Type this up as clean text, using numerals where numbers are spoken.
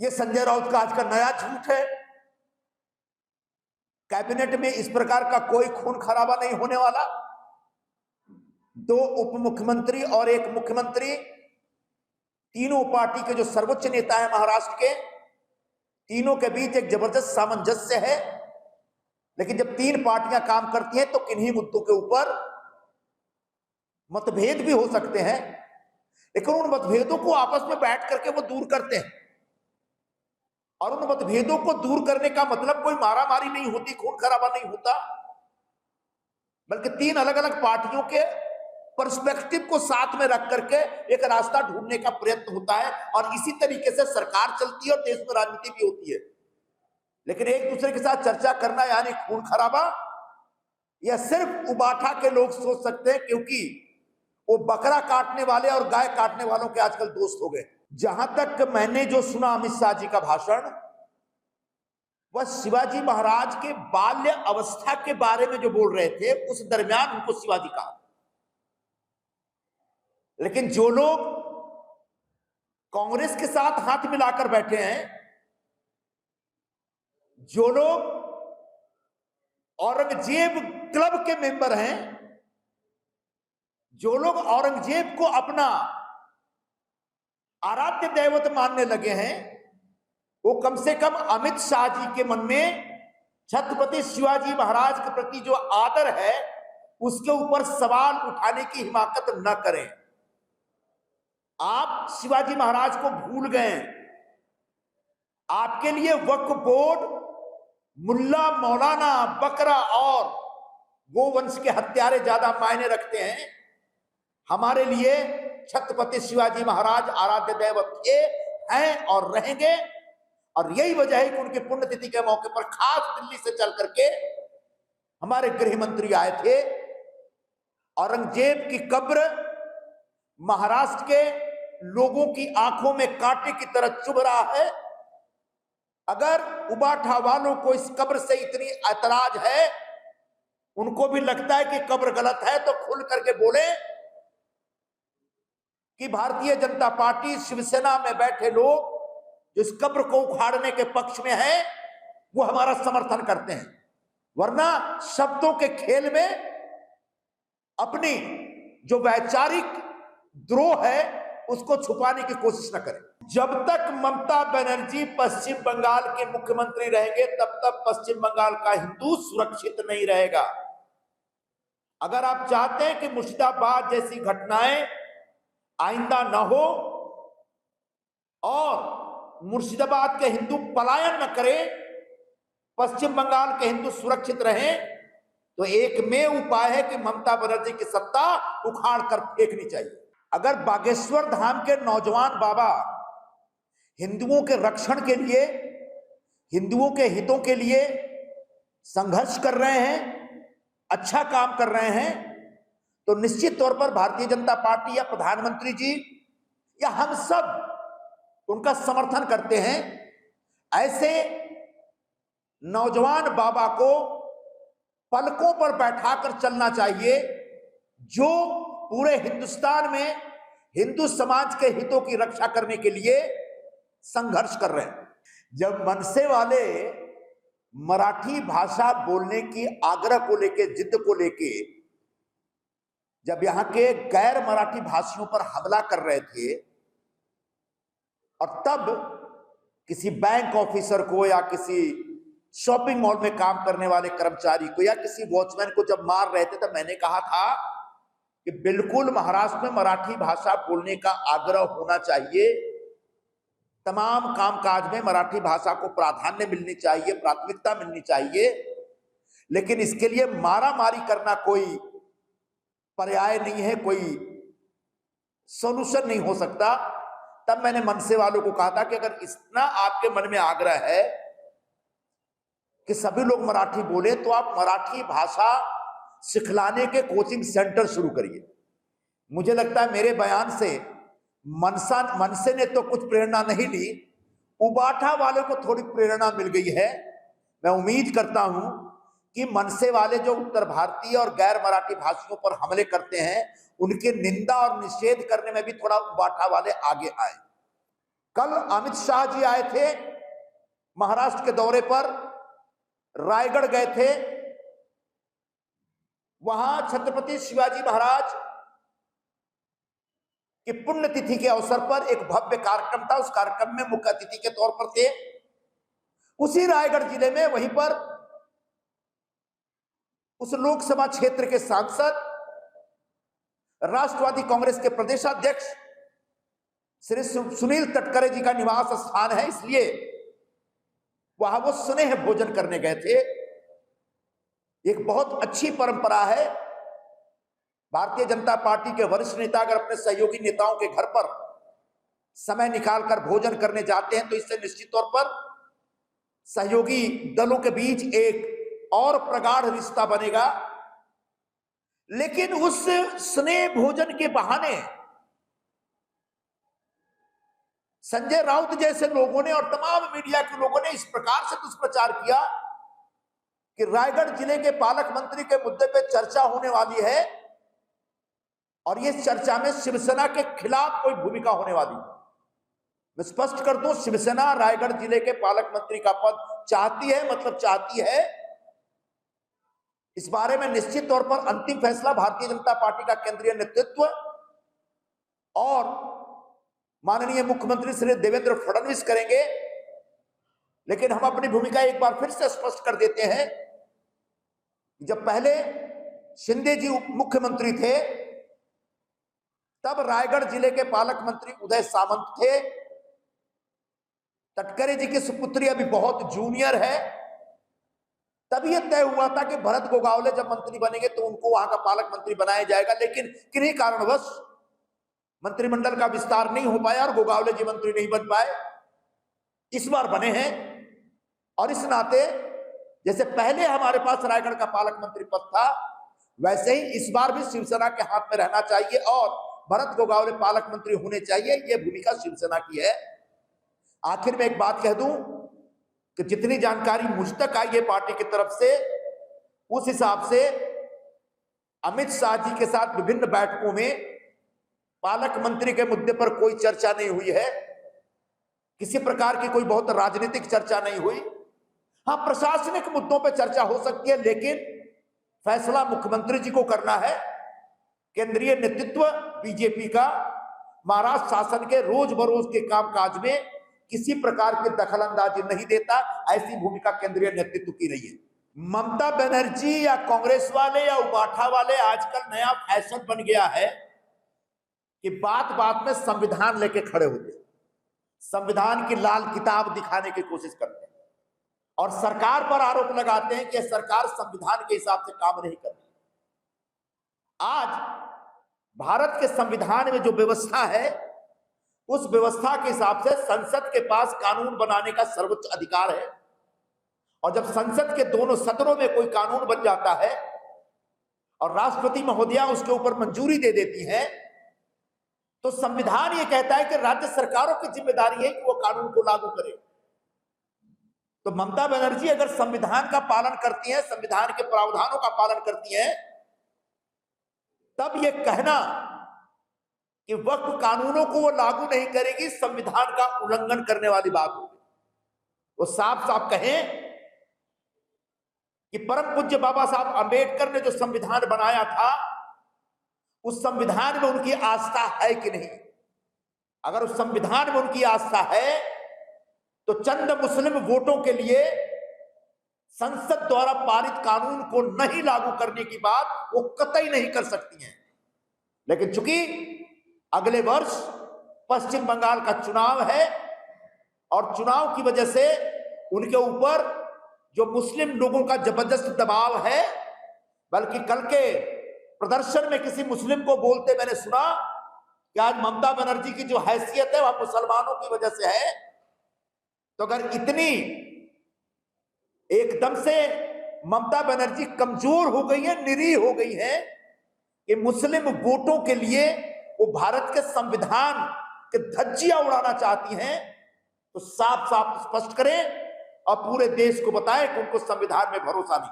ये संजय राउत का आज का नया झूठ है। कैबिनेट में इस प्रकार का कोई खून खराबा नहीं होने वाला। 2 उप मुख्यमंत्री और 1 मुख्यमंत्री, तीनों पार्टी के जो सर्वोच्च नेता हैं महाराष्ट्र के, तीनों के बीच एक जबरदस्त सामंजस्य है। लेकिन जब 3 पार्टियां काम करती हैं तो किन्हीं मुद्दों के ऊपर मतभेद भी हो सकते हैं, लेकिन उन मतभेदों को आपस में बैठ करके वो दूर करते हैं। और उन मतभेदों को दूर करने का मतलब कोई मारामारी नहीं होती, खून खराबा नहीं होता, बल्कि 3 अलग अलग पार्टियों के पर्सपेक्टिव को साथ में रख करके एक रास्ता ढूंढने का प्रयत्न होता है। और इसी तरीके से सरकार चलती है और देश में राजनीति भी होती है। लेकिन एक दूसरे के साथ चर्चा करना यानी खून खराबा, यह सिर्फ उबाठा के लोग सोच सकते हैं, क्योंकि वो बकरा काटने वाले और गाय काटने वालों के आजकल दोस्त हो गए। जहां तक मैंने जो सुना अमित शाह जी का भाषण, वह शिवाजी महाराज के बाल्य अवस्था के बारे में जो बोल रहे थे, उस दरमियान उनको शिवाजी कहा। लेकिन जो लोग कांग्रेस के साथ हाथ मिलाकर बैठे हैं, जो लोग औरंगजेब क्लब के मेंबर हैं, जो लोग औरंगजेब को अपना आराध्य दैवत मानने लगे हैं, वो कम से कम अमित शाह जी के मन में छत्रपति शिवाजी महाराज के प्रति जो आदर है, उसके ऊपर सवाल उठाने की हिमाकत न करें। आप शिवाजी महाराज को भूल गए। आपके लिए वक्फ बोर्ड, मुल्ला मौलाना, बकरा और गोवंश के हत्यारे ज्यादा मायने रखते हैं। हमारे लिए छत्रपति शिवाजी महाराज आराध्य दैवत थे, हैं और रहेंगे। और यही वजह है कि उनकी पुण्यतिथि के मौके पर खास दिल्ली से चल करके हमारे गृह मंत्री आए थे। औरंगजेब की कब्र महाराष्ट्र के लोगों की आंखों में कांटे की तरह चुभ रहा है। अगर उबाठा वालों को इस कब्र से इतनी ऐतराज है, उनको भी लगता है कि कब्र गलत है, तो खुल करके बोले कि भारतीय जनता पार्टी, शिवसेना में बैठे लोग जो इस कब्र को उखाड़ने के पक्ष में है, वो हमारा समर्थन करते हैं। वरना शब्दों के खेल में अपनी जो वैचारिक द्रोह है उसको छुपाने की कोशिश न करें। जब तक ममता बनर्जी पश्चिम बंगाल के मुख्यमंत्री रहेंगे, तब तक पश्चिम बंगाल का हिंदू सुरक्षित नहीं रहेगा। अगर आप चाहते हैं कि मुर्शिदाबाद जैसी घटनाएं आइंदा न हो और मुर्शिदाबाद के हिंदू पलायन न करें, पश्चिम बंगाल के हिंदू सुरक्षित रहें, तो एकमेव उपाय है कि ममता बनर्जी की सत्ता उखाड़ कर फेंकनी चाहिए। अगर बागेश्वर धाम के नौजवान बाबा हिंदुओं के रक्षण के लिए, हिंदुओं के हितों के लिए संघर्ष कर रहे हैं, अच्छा काम कर रहे हैं, तो निश्चित तौर पर भारतीय जनता पार्टी या प्रधानमंत्री जी या हम सब उनका समर्थन करते हैं। ऐसे नौजवान बाबा को पलकों पर बैठाकर चलना चाहिए, जो पूरे हिंदुस्तान में हिंदू समाज के हितों की रक्षा करने के लिए संघर्ष कर रहे हैं। जब मनसे वाले मराठी भाषा बोलने की आग्रह को लेके, जिद को लेके, जब यहां के गैर मराठी भाषियों पर हमला कर रहे थे, और तब किसी बैंक ऑफिसर को या किसी शॉपिंग मॉल में काम करने वाले कर्मचारी को या किसी वॉचमैन को जब मार रहे थे, तब मैंने कहा था कि बिल्कुल महाराष्ट्र में मराठी भाषा बोलने का आग्रह होना चाहिए। तमाम कामकाज में मराठी भाषा को प्राधान्य मिलनी चाहिए, प्राथमिकता मिलनी चाहिए। लेकिन इसके लिए मारामारी करना कोई पर्याय नहीं है, कोई सॉल्यूशन नहीं हो सकता। तब मैंने मनसे वालों को कहा था कि अगर इतना आपके मन में आग्रह है कि सभी लोग मराठी बोले, तो आप मराठी भाषा सिखलाने के कोचिंग सेंटर शुरू करिए। मुझे लगता है मेरे बयान से मनसे ने तो कुछ प्रेरणा नहीं ली, उबाठा वालों को थोड़ी प्रेरणा मिल गई है। मैं उम्मीद करता हूं कि मनसे वाले जो उत्तर भारतीय और गैर मराठी भाषियों पर हमले करते हैं, उनकी निंदा और निषेध करने में भी थोड़ा उबाठा वाले आगे आए। कल अमित शाह जी आए थे महाराष्ट्र के दौरे पर, रायगढ़ गए थे। वहां छत्रपति शिवाजी महाराज की पुण्यतिथि के अवसर पर एक भव्य कार्यक्रम था। उस कार्यक्रम में मुख्य अतिथि के तौर पर थे। उसी रायगढ़ जिले में वहीं पर उस लोकसभा क्षेत्र के सांसद, राष्ट्रवादी कांग्रेस के प्रदेशाध्यक्ष श्री सुनील तटकरे जी का निवास स्थान है, इसलिए वहां वो स्नेह भोजन करने गए थे। एक बहुत अच्छी परंपरा है। भारतीय जनता पार्टी के वरिष्ठ नेता अगर अपने सहयोगी नेताओं के घर पर समय निकालकर भोजन करने जाते हैं तो इससे निश्चित तौर पर सहयोगी दलों के बीच एक और प्रगाढ़ रिश्ता बनेगा। लेकिन उस स्नेह भोजन के बहाने संजय राउत जैसे लोगों ने और तमाम मीडिया के लोगों ने इस प्रकार से दुष्प्रचार किया कि रायगढ़ जिले के पालक मंत्री के मुद्दे पे चर्चा होने वाली है और इस चर्चा में शिवसेना के खिलाफ कोई भूमिका होने वाली है। मैं स्पष्ट कर दूं, शिवसेना रायगढ़ जिले के पालक मंत्री का पद चाहती है, मतलब चाहती है। इस बारे में निश्चित तौर पर अंतिम फैसला भारतीय जनता पार्टी का केंद्रीय नेतृत्व और माननीय मुख्यमंत्री श्री देवेंद्र फडणवीस करेंगे। लेकिन हम अपनी भूमिका एक बार फिर से स्पष्ट कर देते हैं। जब पहले शिंदे जी मुख्यमंत्री थे तब रायगढ़ जिले के पालक मंत्री उदय सामंत थे। तटकरे जी की सुपुत्री अभी बहुत जूनियर है। तब यह तय हुआ था कि भरत गोगावले जब मंत्री बनेंगे तो उनको वहां का पालक मंत्री बनाया जाएगा, लेकिन किन्हीं कारणवश मंत्रिमंडल का विस्तार नहीं हो पाया और गोगावले जी मंत्री नहीं बन पाए। इस बार बने हैं और इस नाते जैसे पहले हमारे पास रायगढ़ का पालक मंत्री पद था, वैसे ही इस बार भी शिवसेना के हाथ में रहना चाहिए और भरत गोगावले पालक मंत्री होने चाहिए। यह भूमिका शिवसेना की है। आखिर में एक बात कह दूं कि जितनी जानकारी मुझ तक आई है पार्टी की तरफ से, उस हिसाब से अमित शाह जी के साथ विभिन्न बैठकों में पालक मंत्री के मुद्दे पर कोई चर्चा नहीं हुई है। किसी प्रकार की कोई बहुत राजनीतिक चर्चा नहीं हुई। हाँ, प्रशासनिक मुद्दों पर चर्चा हो सकती है, लेकिन फैसला मुख्यमंत्री जी को करना है। केंद्रीय नेतृत्व बीजेपी का महाराष्ट्र शासन के रोज बरोज के कामकाज में किसी प्रकार की दखलंदाजी नहीं देता। ऐसी भूमिका केंद्रीय नेतृत्व की रही है। ममता बनर्जी या कांग्रेस वाले या उबाठा वाले, आजकल नया फैशन बन गया है कि बात बात में संविधान लेके खड़े होते हैं, संविधान की लाल किताब दिखाने की कोशिश करते हैं और सरकार पर आरोप लगाते हैं कि सरकार संविधान के हिसाब से काम नहीं कर रही। आज भारत के संविधान में जो व्यवस्था है, उस व्यवस्था के हिसाब से संसद के पास कानून बनाने का सर्वोच्च अधिकार है और जब संसद के दोनों सदनों में कोई कानून बन जाता है और राष्ट्रपति महोदया उसके ऊपर मंजूरी दे देती है, तो संविधान ये कहता है कि राज्य सरकारों की जिम्मेदारी है कि वो कानून को लागू करे। तो ममता बनर्जी अगर संविधान का पालन करती हैं, संविधान के प्रावधानों का पालन करती हैं, तब ये कहना कि वक्फ कानूनों को वो लागू नहीं करेगी संविधान का उल्लंघन करने वाली बात होगी। वो साफ साफ कहें कि परम पूज्य बाबा साहब अंबेडकर ने जो संविधान बनाया था, उस संविधान में उनकी आस्था है कि नहीं। अगर उस संविधान में उनकी आस्था है तो चंद मुस्लिम वोटों के लिए संसद द्वारा पारित कानून को नहीं लागू करने की बात वो कतई नहीं कर सकती हैं। लेकिन चूंकि अगले वर्ष पश्चिम बंगाल का चुनाव है और चुनाव की वजह से उनके ऊपर जो मुस्लिम लोगों का जबरदस्त दबाव है, बल्कि कल के प्रदर्शन में किसी मुस्लिम को बोलते मैंने सुना कि आज ममता बनर्जी की जो हैसियत है वह मुसलमानों की वजह से है। तो अगर इतनी एकदम से ममता बनर्जी कमजोर हो गई है, निरीह हो गई है कि मुस्लिम वोटों के लिए वो भारत के संविधान के धज्जियां उड़ाना चाहती हैं, तो साफ साफ स्पष्ट करें और पूरे देश को बताएं कि उनको संविधान में भरोसा नहीं।